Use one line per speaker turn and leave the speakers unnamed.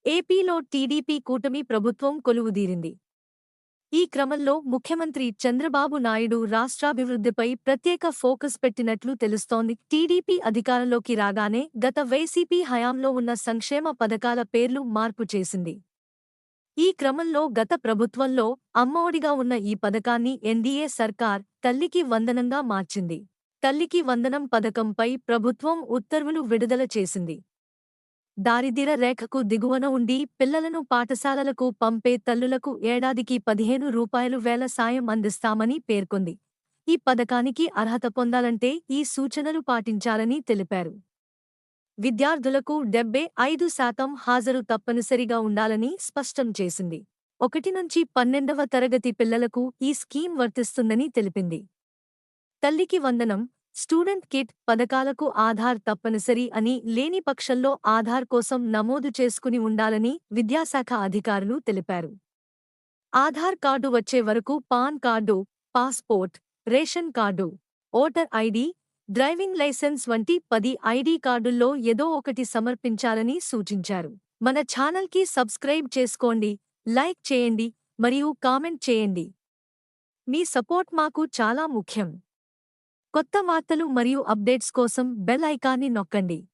ఏపీలో టీడీపీ కూటమి ప్రభుత్వం కొలువుదీరింది. ఈ క్రమంలో ముఖ్యమంత్రి చంద్రబాబు నాయుడు రాష్ట్రాభివృద్ధిపై ప్రత్యేక ఫోకస్ పెట్టినట్లు తెలుస్తోంది. టీడీపీ అధికారంలోకి రాగానే గత వైసీపీ హయాంలో ఉన్న సంక్షేమ పథకాల పేర్లు మార్పు చేసింది. ఈ క్రమంలో గత ప్రభుత్వంలో అమ్మఒడిగా ఉన్న ఈ పథకాన్ని ఎన్డీఏ సర్కార్ తల్లికి వందనంగా మార్చింది. తల్లికి వందనం పథకంపై ప్రభుత్వం ఉత్తర్వులు విడుదల చేసింది. దారిద్ర్య రేఖకు దిగువన ఉండి పిల్లలను పాఠశాలలకు పంపే తల్లులకు ఏడాదికి రూ. 15,000 సాయం అందిస్తామని పేర్కొంది. ఈ పథకానికి అర్హత పొందాలంటే ఈ సూచనలు పాటించాలని తెలిపారు. విద్యార్థులకు 75% హాజరు తప్పనిసరిగా ఉండాలని స్పష్టం చేసింది. 1 నుంచి 12వ తరగతి పిల్లలకు ఈ స్కీమ్ వర్తిస్తుందని తెలిపింది. తల్లికి వందనం, స్టూడెంట్ కిట్ పథకాలకు ఆధార్ తప్పనిసరి అని, లేని పక్షంలో ఆధార్ కోసం నమోదు చేసుకుని ఉండాలని విద్యాశాఖ అధికారులు తెలిపారు. ఆధార్ కార్డు వచ్చే వరకు PAN card, passport, ration card, voter ID, driving licence వంటి 10 ఐడి కార్డుల్లో ఏదో ఒకటి సమర్పించాలని సూచించారు. మన ఛానల్కి సబ్స్క్రైబ్ చేసుకోండి, లైక్ చేయండి మరియు కామెంట్ చేయండి. మీ సపోర్ట్ మాకు చాలా ముఖ్యం. కొత్త వార్తలు మరియు అప్డేట్స్ కోసం బెల్ ఐకాన్ని నొక్కండి.